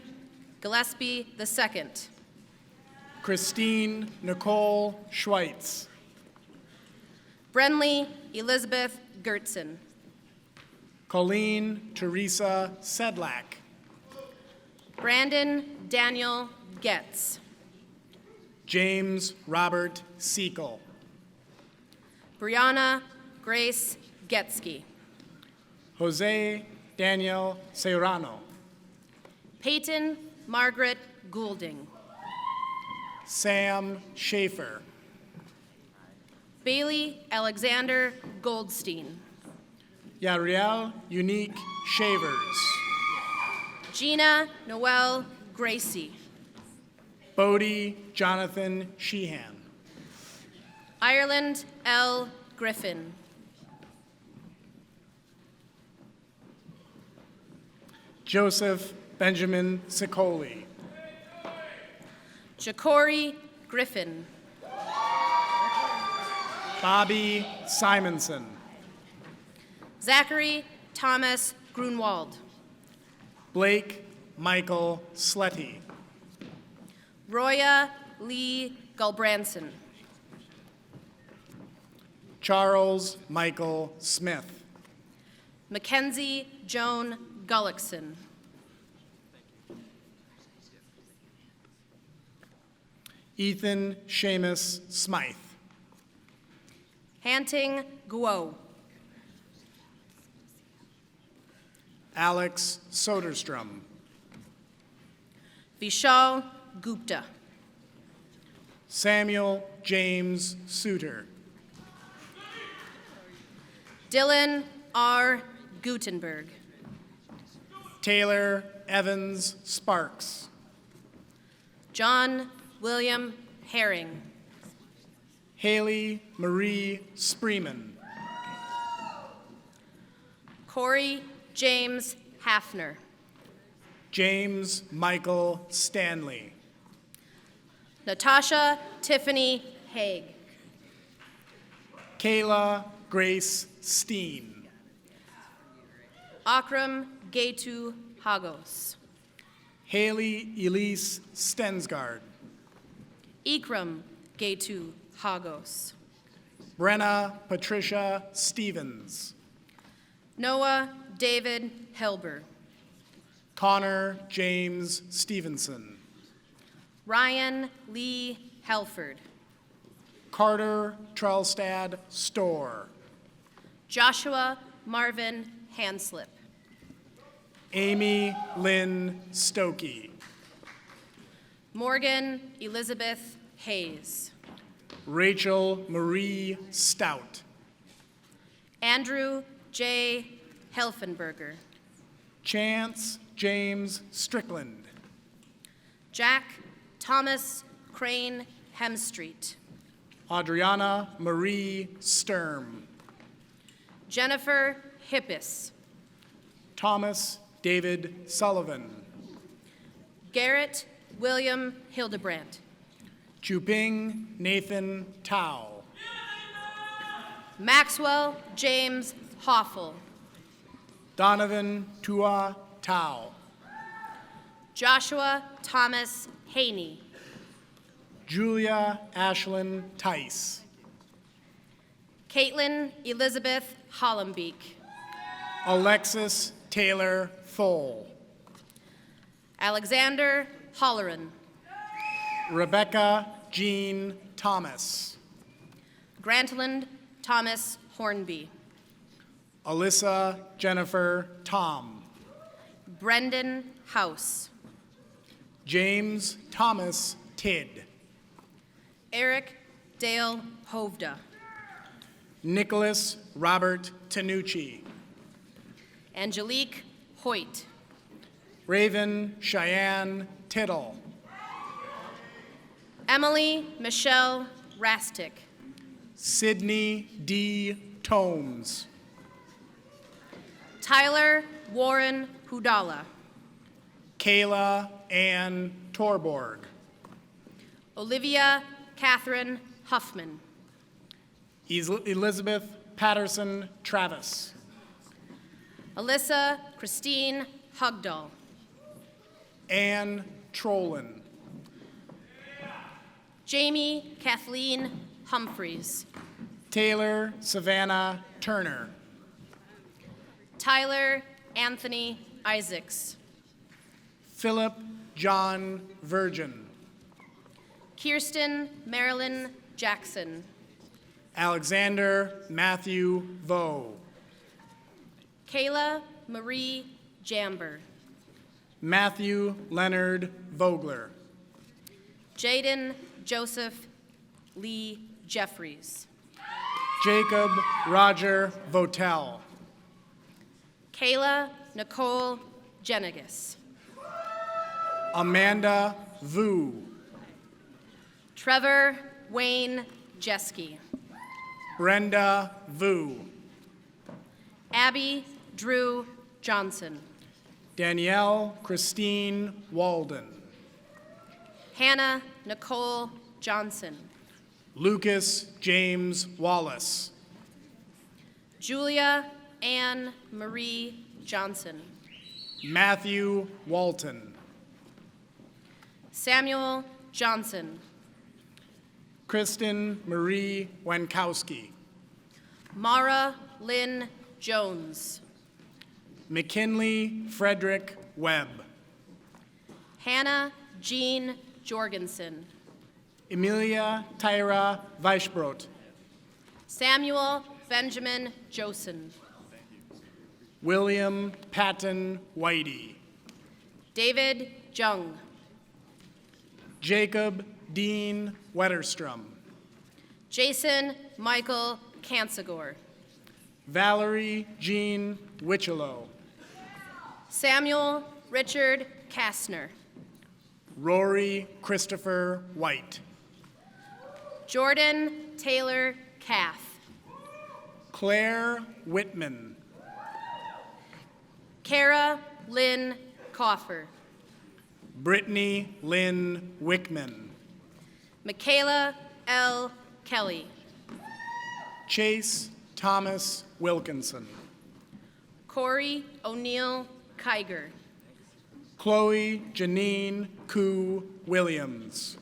Gillespie II. Christine Nicole Schweitz. Brenly Elizabeth Gertzen. Colleen Teresa Sedlak. Brandon Daniel Getz. James Robert Siekel. Brianna Grace Getsky. Jose Daniel Serrano. Peyton Margaret Goulding. Sam Schaefer. Bailey Alexander Goldstein. Yariel Unique Shavers. Gina Noel Gracie. Bodie Jonathan Sheehan. Ireland L. Griffin. Joseph Benjamin Sicoli. Ja'Cory Griffin. Bobby Simonson. Zachary Thomas Grunwald. Blake Michael Sletty. Roya Lee Gulbranson. Charles Michael Smith. Mackenzie Joan Gullickson. Ethan Seamus Smythe. Hanting Guo. Alex Soderstrom. Vishal Gupta. Samuel James Suter. Dylan R. Gutenberg. Taylor Evans Sparks. John William Herring. Haley Marie Spreeman. Corey James Hafner. James Michael Stanley. Natasha Tiffany Haig. Kayla Grace Steen. Akram Gatu Hagos. Haley Elise Stensgaard. Ikram Gatu Hagos. Brenna Patricia Stevens. Noah David Helber. Connor James Stevenson. Ryan Lee Helford. Carter Trelstad Storr. Joshua Marvin Hanslip. Amy Lynn Stokey. Morgan Elizabeth Hayes. Rachel Marie Stout. Andrew J. Helfenberger. Chance James Strickland. Jack Thomas Crane Hemstreet. Adriana Marie Sturm. Jennifer Hippis. Thomas David Sullivan. Garrett William Hildebrandt. Chuping Nathan Tao. Maxwell James Hoffel. Donovan Tua Tao. Joshua Thomas Haney. Julia Ashlyn Tice. Caitlin Elizabeth Hollenbeek. Alexis Taylor Thole. Alexander Holleran. Rebecca Jean Thomas. Grantland Thomas Hornby. Alyssa Jennifer Tom. Brendan House. James Thomas Tidd. Eric Dale Hovda. Nicholas Robert Tanucci. Angelique Hoyt. Raven Cheyenne Tittle. Emily Michelle Rastick. Sydney D. Tomes. Tyler Warren Hudala. Kayla Ann Torborg. Olivia Catherine Huffman. Elizabeth Patterson Travis. Alyssa Christine Hugdahl. Ann Trollin. Jamie Kathleen Humphreys. Taylor Savannah Turner. Tyler Anthony Isaacs. Philip John Virgin. Kirsten Marilyn Jackson. Alexander Matthew Vo. Kayla Marie Jamber. Matthew Leonard Vogler. Jaden Joseph Lee Jeffries. Jacob Roger Votel. Kayla Nicole Jenigas. Amanda Vu. Trevor Wayne Jeske. Brenda Vu. Abby Drew Johnson. Danielle Christine Walden. Hannah Nicole Johnson. Lucas James Wallace. Julia Ann Marie Johnson. Matthew Walton. Samuel Johnson. Kristen Marie Wankowski. Mara Lynn Jones. McKinley Frederick Webb. Hannah Jean Jorgensen. Emilia Tyra Weisbrot. Samuel Benjamin Josen. William Patton Whitey. David Chung. Jacob Dean Wetterstrom. Jason Michael Kansagor. Valerie Jean Wichelow. Samuel Richard Kastner. Rory Christopher White. Jordan Taylor Kath. Claire Whitman. Kara Lynn Coffer. Brittany Lynn Wickman. Michaela L. Kelly. Chase Thomas Wilkinson. Corey O'Neill Kiger. Chloe Janine Koo Williams.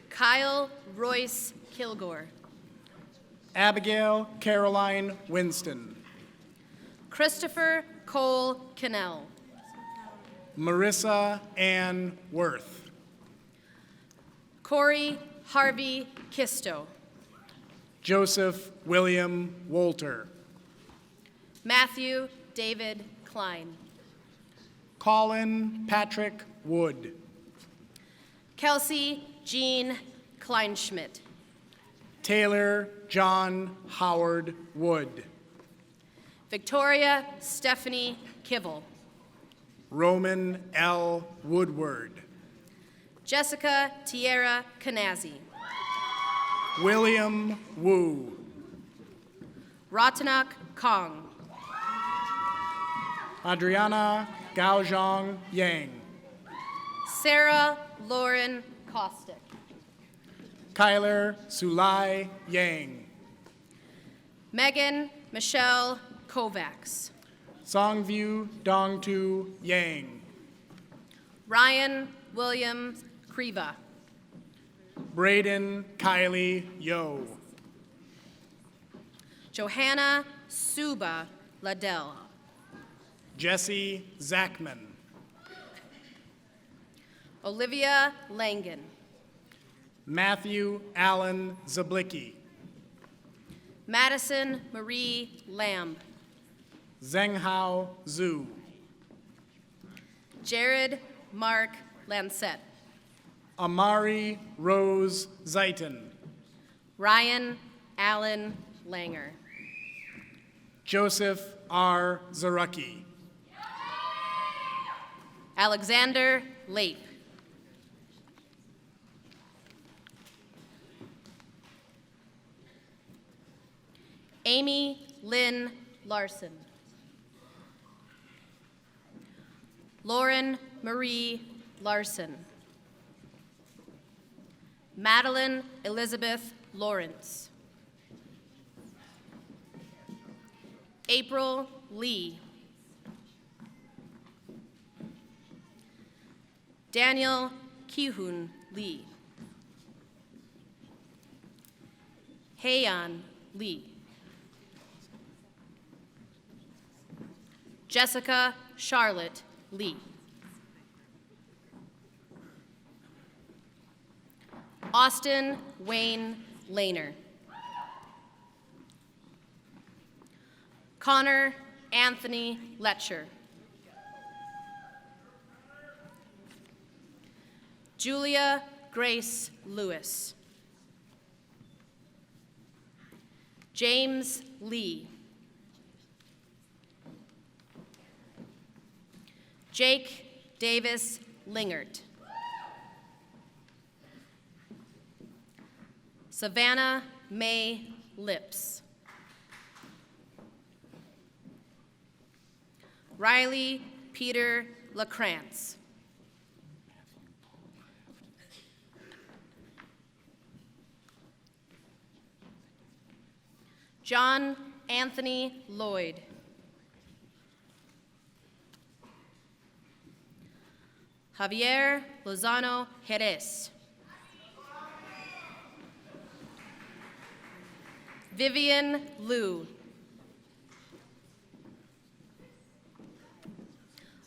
Kyle Royce Kilgore. Abigail Caroline Winston. Christopher Cole Cannell. Marissa Ann Worth. Corey Harvey Kisto. Joseph William Wolter. Matthew David Klein. Colin Patrick Wood. Kelsey Jean Kleinschmidt. Taylor John Howard Wood. Victoria Stephanie Kivel. Roman L. Woodward. Jessica Tierra Kanazi. William Wu. Ratanak Kong. Adriana Gaozhong Yang. Sarah Lauren Kostick. Kyler Sulai Yang. Megan Michelle Kovacs. Songview Dongtu Yang. Ryan William Kriva. Braden Kylie Yo. Johanna Suba Ladell. Jesse Zachman. Olivia Langen. Matthew Allen Zablicki. Madison Marie Lamb. Zhenghao Zhu. Jared Mark Lancette. Amari Rose Zaitin. Ryan Allen Langer. Joseph R. Zarucki. Alexander Lape. Amy Lynn Larson. Lauren Marie Larson. Madeline Elizabeth Lawrence. April Lee. Daniel Kihun Lee. Heian Lee. Jessica Charlotte Lee. Austin Wayne Lehner. Connor Anthony Letcher. Julia Grace Lewis. James Lee. Jake Davis Lingert. Savannah May Lips. Riley Peter LaCrance. John Anthony Lloyd. Javier Lozano Jerez. Vivian Liu.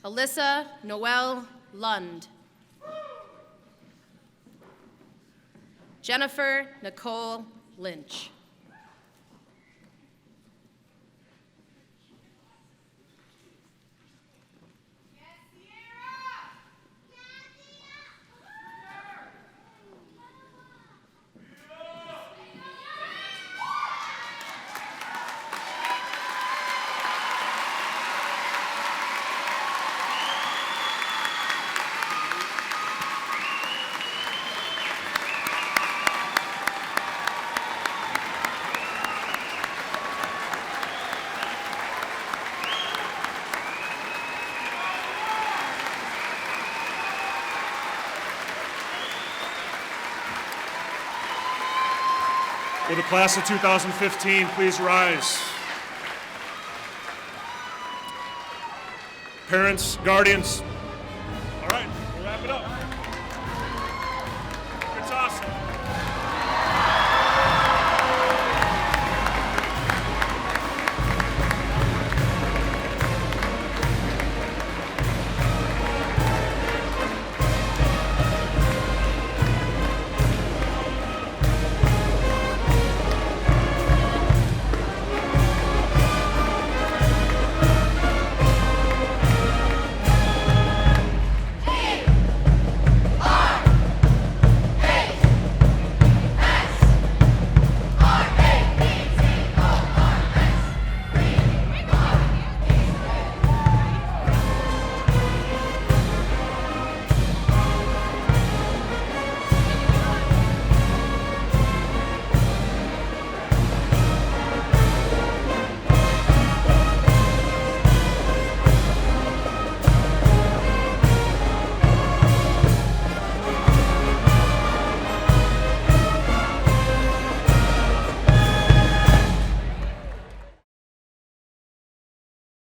Alyssa Noel Lund. Jennifer Nicole Lynch. Will the class of 2015 please rise? Parents, guardians,